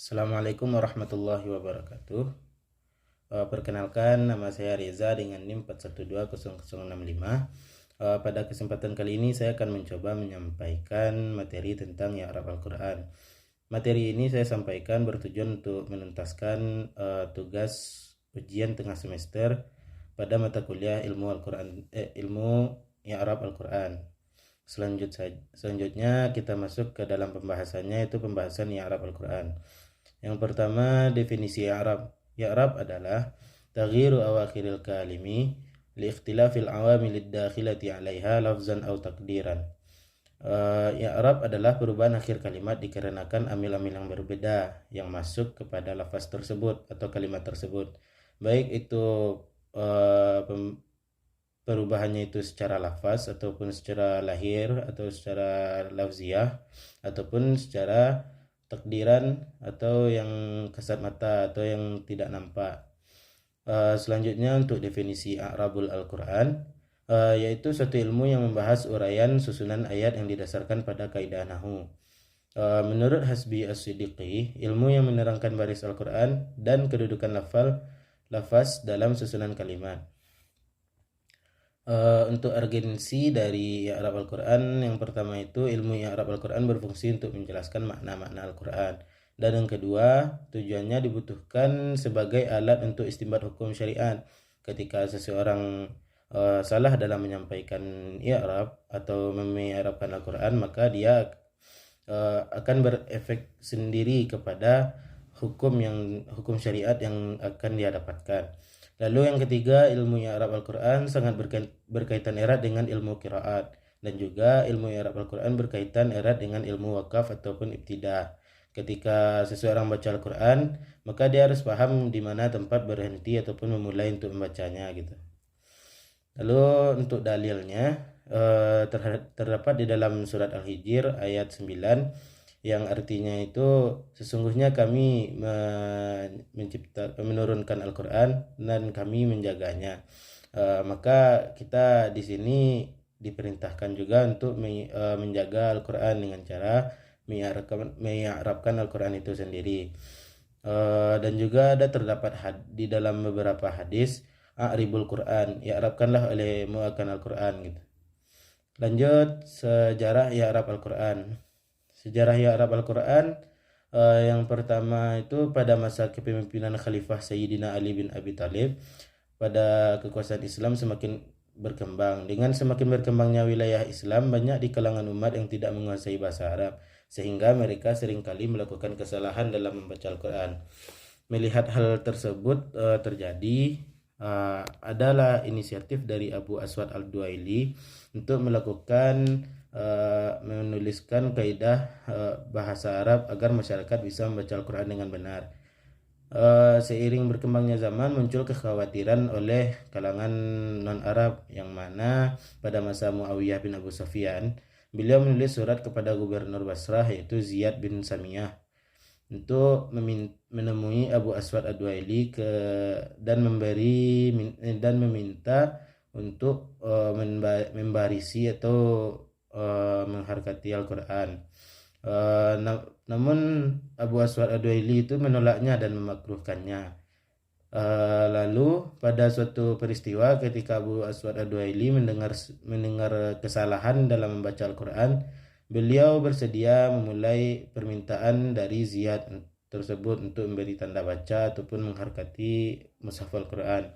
Assalamualaikum warahmatullahi wabarakatuh. Perkenalkan, nama saya Reza dengan NIM 4120065. Pada kesempatan kali ini saya akan mencoba menyampaikan materi tentang i'rab Al-Quran. Materi ini saya sampaikan bertujuan untuk menuntaskan tugas ujian tengah semester pada mata kuliah ilmu Al-Quran, ilmu i'rab Al-Quran. Selanjutnya kita masuk ke dalam pembahasannya, yaitu pembahasan i'rab Al-Quran. Yang pertama, definisi i'rab. I'rab adalah taghyiru awakhiril kalimi li ikhtilafil awamilid dakhilati 'alaiha lafzan aw takdiran. I'rab adalah perubahan akhir kalimat dikarenakan amil-amil yang berbeda yang masuk kepada lafaz tersebut atau kalimat tersebut. Baik itu perubahannya itu secara lafaz ataupun secara lahir atau secara lafziah ataupun secara takdiran atau yang kasat mata atau yang tidak nampak. Selanjutnya untuk definisi i'rabul Al-Quran, yaitu suatu ilmu yang membahas uraian susunan ayat yang didasarkan pada kaidah nahwu. Menurut Hasbi As-Siddiqi, ilmu yang menerangkan baris Al-Quran dan kedudukan lafaz dalam susunan kalimat. Untuk urgensi dari i'rab Al-Quran, yang pertama itu ilmu i'rab Al-Quran berfungsi untuk menjelaskan makna-makna Al-Quran, dan yang kedua tujuannya dibutuhkan sebagai alat untuk istinbat hukum syariat. Ketika seseorang salah dalam menyampaikan i'rab atau mengi'rabkan Al-Quran, maka dia akan berefek sendiri kepada hukum syariat yang akan dia dapatkan. Lalu yang ketiga, ilmu i'rab Al-Quran sangat berkaitan erat dengan ilmu qiraat, dan juga ilmu i'rab Al-Quran berkaitan erat dengan ilmu wakaf ataupun ibtida. Ketika seseorang baca Al-Quran, maka dia harus paham di mana tempat berhenti ataupun memulai untuk membacanya gitu. Lalu untuk dalilnya terdapat di dalam surat Al-Hijr ayat 9, yang artinya itu sesungguhnya kami menurunkan Al-Quran dan kami menjaganya. Maka kita di sini diperintahkan juga untuk menjaga Al-Quran dengan cara mengi'rabkan Al-Quran itu sendiri. Dan juga terdapat di dalam beberapa hadis, a'ribul Quran, i'rabkanlah olehmu akan Al-Quran gitu. Lanjut, sejarah i'rab Al-Quran. Sejarah i'rab Al-Quran, yang pertama itu pada masa kepemimpinan Khalifah Sayyidina Ali bin Abi Thalib, pada kekuasaan Islam semakin berkembang. Dengan semakin berkembangnya wilayah Islam, banyak di kalangan umat yang tidak menguasai bahasa Arab, sehingga mereka seringkali melakukan kesalahan dalam membaca Al-Quran. Melihat hal tersebut terjadi, adalah inisiatif dari Abu Aswad Al-Duaili untuk melakukan menuliskan kaidah bahasa Arab agar masyarakat bisa membaca Al-Quran dengan benar. Seiring berkembangnya zaman, muncul kekhawatiran oleh kalangan non-Arab, yang mana pada masa Muawiyah bin Abu Sufyan, beliau menulis surat kepada gubernur Basrah yaitu Ziyad bin Samiyah untuk menemui Abu Aswad Ad-Duaili dan meminta untuk membarisi atau mengharkati Al-Quran. Namun Abu Aswad Ad-Duaili itu menolaknya dan memakruhkannya. Lalu pada suatu peristiwa ketika Abu Aswad Ad-Duaili mendengar kesalahan dalam membaca Al-Quran, beliau bersedia memulai permintaan dari Ziyad tersebut untuk memberi tanda baca ataupun mengharkati mushaf Al-Quran,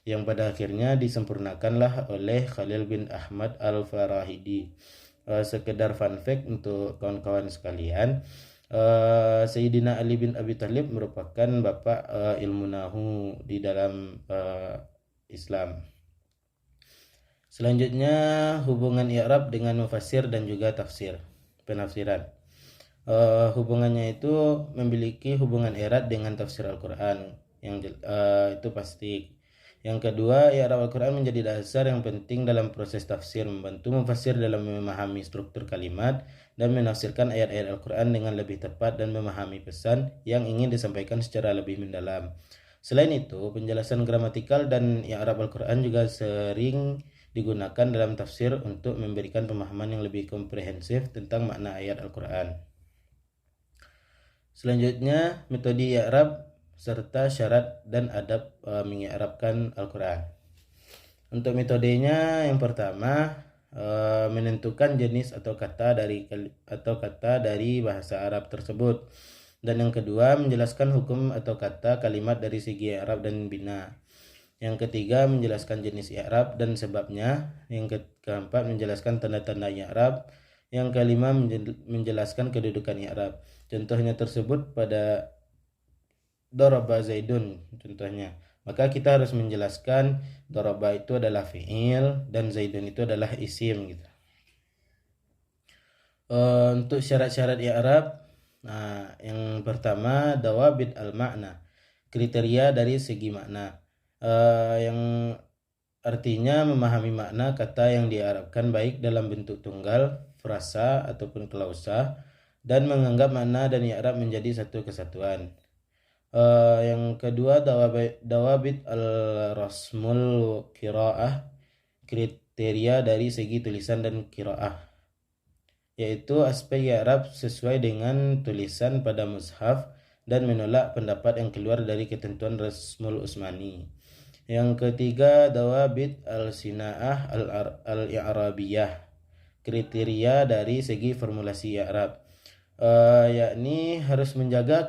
yang pada akhirnya disempurnakanlah oleh Khalil bin Ahmad Al-Farahidi. Sekedar fun fact untuk kawan-kawan sekalian, Sayyidina Ali bin Abi Thalib merupakan bapak ilmu nahu di dalam Islam. Selanjutnya, hubungan i'rab dengan mufassir dan juga penafsiran. Hubungannya itu memiliki hubungan erat dengan tafsir Al-Quran, yang itu pasti. Yang kedua, i'rab Al-Quran menjadi dasar yang penting dalam proses tafsir, membantu mufassir dalam memahami struktur kalimat dan menafsirkan ayat-ayat Al-Quran dengan lebih tepat dan memahami pesan yang ingin disampaikan secara lebih mendalam. Selain itu, penjelasan gramatikal dan i'rab Al-Quran juga sering digunakan dalam tafsir untuk memberikan pemahaman yang lebih komprehensif tentang makna ayat Al-Quran. Selanjutnya metode i'rab serta syarat dan adab mengi'rabkan Al-Qur'an. Untuk metodenya, yang pertama menentukan jenis atau kata dari bahasa Arab tersebut. Dan yang kedua, menjelaskan hukum atau kata kalimat dari segi i'rab dan bina. Yang ketiga, menjelaskan jenis i'rab dan sebabnya. Yang keempat, menjelaskan tanda-tanda i'rab. Yang kelima, menjelaskan kedudukan i'rab. Contohnya tersebut pada daraba Zaidun contohnya. Maka kita harus menjelaskan daraba itu adalah fi'il dan Zaidun itu adalah isim gitu. Untuk syarat-syarat i'rab, nah, yang pertama dawabit al-makna, kriteria dari segi makna, yang artinya memahami makna kata yang diarabkan baik dalam bentuk tunggal, frasa ataupun klausa, dan menganggap makna dan i'rab menjadi satu kesatuan. Yang kedua dawabit al-rasmul qiraah, kriteria dari segi tulisan dan qiraah, yaitu aspek i'rab sesuai dengan tulisan pada mushaf dan menolak pendapat yang keluar dari ketentuan Rasmul Utsmani. Yang ketiga dawabit al-sinaah al-i'rabiyah, kriteria dari segi formulasi i'rab, yakni harus menjaga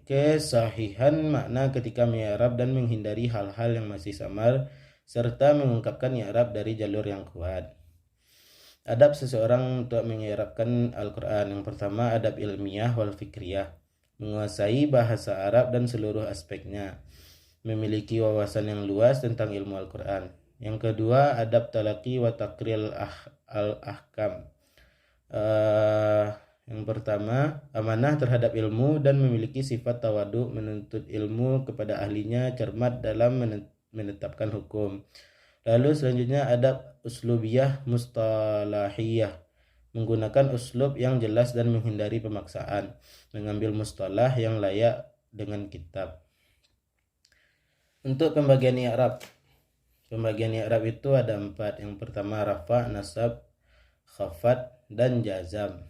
kesahihan makna ketika mi'rab dan menghindari hal-hal yang masih samar serta mengungkapkan i'rab dari jalur yang kuat. Adab seseorang untuk mengi'rabkan Al-Quran. Yang pertama, adab ilmiah wal fikriyah, menguasai bahasa Arab dan seluruh aspeknya, memiliki wawasan yang luas tentang ilmu Al-Quran. Yang kedua, adab talaqi wa takril al-ahkam. Yang pertama, amanah terhadap ilmu dan memiliki sifat tawadu, menuntut ilmu kepada ahlinya, cermat dalam menetapkan hukum. Lalu selanjutnya adab uslubiyah mustalahiyah, menggunakan uslub yang jelas dan menghindari pemaksaan, mengambil mustalah yang layak dengan kitab. Untuk pembagian i'rab, itu ada 4. Yang pertama rafa, nasab, khafat, dan jazam.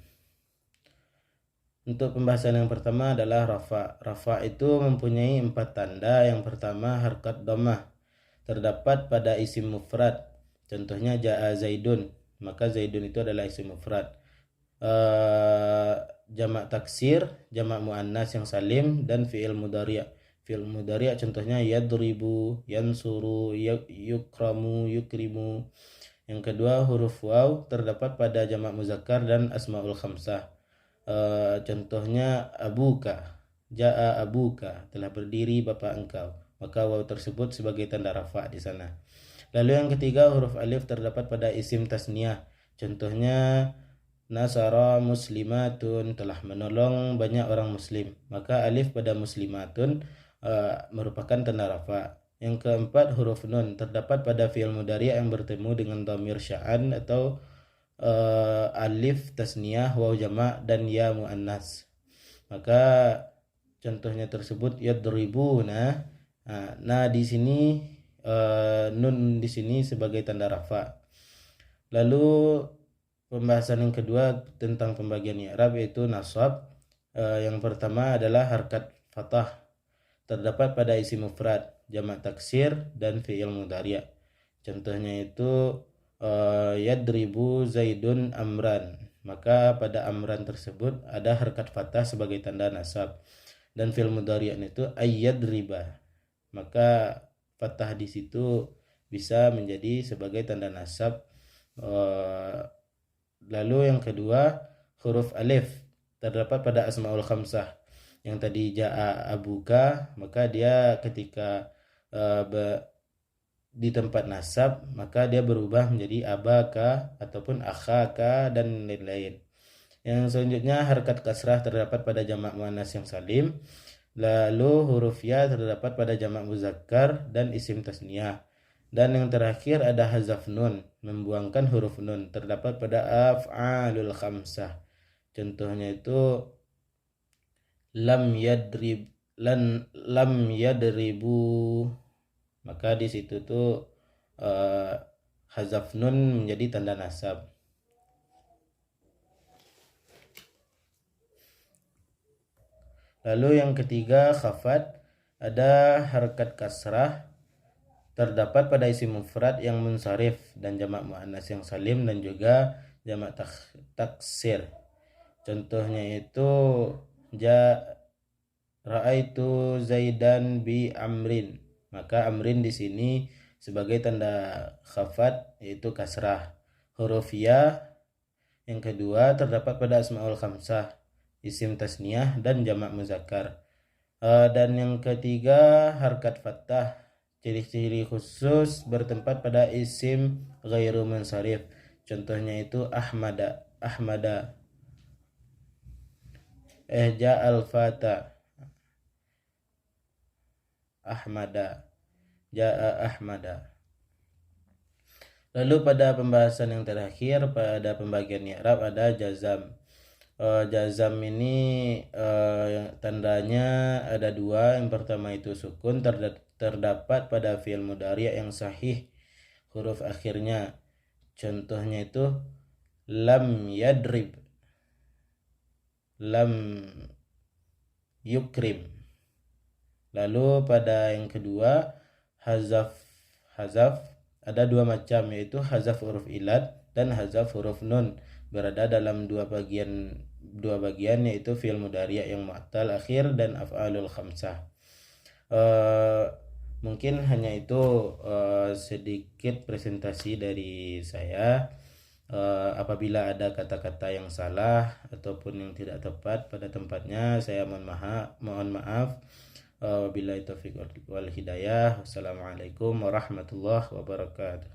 Untuk pembahasan yang pertama adalah rafa. Rafa itu mempunyai 4 tanda. Yang pertama harkat dhammah, terdapat pada isim mufrad. Contohnya ja'a Zaidun, maka Zaidun itu adalah isim mufrad. Jamak taksir, jamak muannas yang salim, dan fi'il mudhari'. Fi'il mudhari' contohnya yadribu, yansuru, yukramu, yukrimu. Yang kedua huruf waw, terdapat pada jamak muzakkar dan asmaul khamsah. Contohnya abuka, ja'a abuka, telah berdiri bapak engkau, maka waw tersebut sebagai tanda rafa di sana. Lalu yang ketiga huruf alif, terdapat pada isim tasniyah. Contohnya nasara muslimatun, telah menolong banyak orang muslim, maka alif pada muslimatun merupakan tanda rafa. Yang keempat huruf nun, terdapat pada fi'il mudhari' yang bertemu dengan dhamir sya'an atau alif tasniyah, waw jamak, dan ya muannas. Maka contohnya tersebut yadribuna. Nah di sini nun di sini sebagai tanda rafa. Lalu pembahasan yang kedua tentang pembagian i'rab yaitu nasab. Yang pertama adalah harkat fathah, terdapat pada isim mufrad, jamak taksir, dan fi'il mudhari'. Contohnya itu yadribu Zaidun amran, maka pada amran tersebut ada harkat fathah sebagai tanda nasab, dan fi'il mudhari' itu ayyadriba, maka fathah di situ bisa menjadi sebagai tanda nasab. Lalu yang kedua huruf alif, terdapat pada asmaul khamsah. Yang tadi ja'a abuka, maka dia ketika di tempat nasab maka dia berubah menjadi abaka ataupun akhaka dan lain-lain. Yang selanjutnya harkat kasrah terdapat pada jamak muannas yang salim. Lalu huruf ya terdapat pada jamak muzakkar dan isim tasniyah. Dan yang terakhir ada hazaf nun, membuangkan huruf nun, terdapat pada af'alul khamsah. Contohnya itu lam yadribu, maka di situ tuh hazaf nun menjadi tanda nasab. Lalu yang ketiga khafat, ada harkat kasrah terdapat pada isim mufrad yang munsharif dan jamak muannas yang salim dan juga jamak taksir. Contohnya itu ra'aitu Zaidan bi amrin. Maka amrin di sini sebagai tanda khafat yaitu kasrah. Huruf ya yang kedua terdapat pada asmaul khamsah, isim tasniyah dan jamak muzakkar. Dan yang ketiga harkat fathah, ciri-ciri khusus bertempat pada isim ghairu munsharif. Contohnya itu ahmada, ja'al fata, ahmada. Lalu pada pembahasan yang terakhir pada pembagian i'rab ada jazam. Jazam ini tandanya ada dua. Yang pertama itu sukun terdapat pada fi'il mudhari' yang sahih huruf akhirnya. Contohnya itu lam yadrib, lam yukrim. Lalu pada yang kedua hazaf ada dua macam, yaitu hazaf huruf ilat dan hazaf huruf nun, berada dalam dua bagian yaitu fi'il mudhari' yang mu'tal akhir dan af'alul khamsah. Mungkin hanya itu sedikit presentasi dari saya. Apabila ada kata-kata yang salah ataupun yang tidak tepat pada tempatnya, saya mohon maaf. Wabillahi taufiq wal hidayah. Wassalamualaikum warahmatullahi wabarakatuh.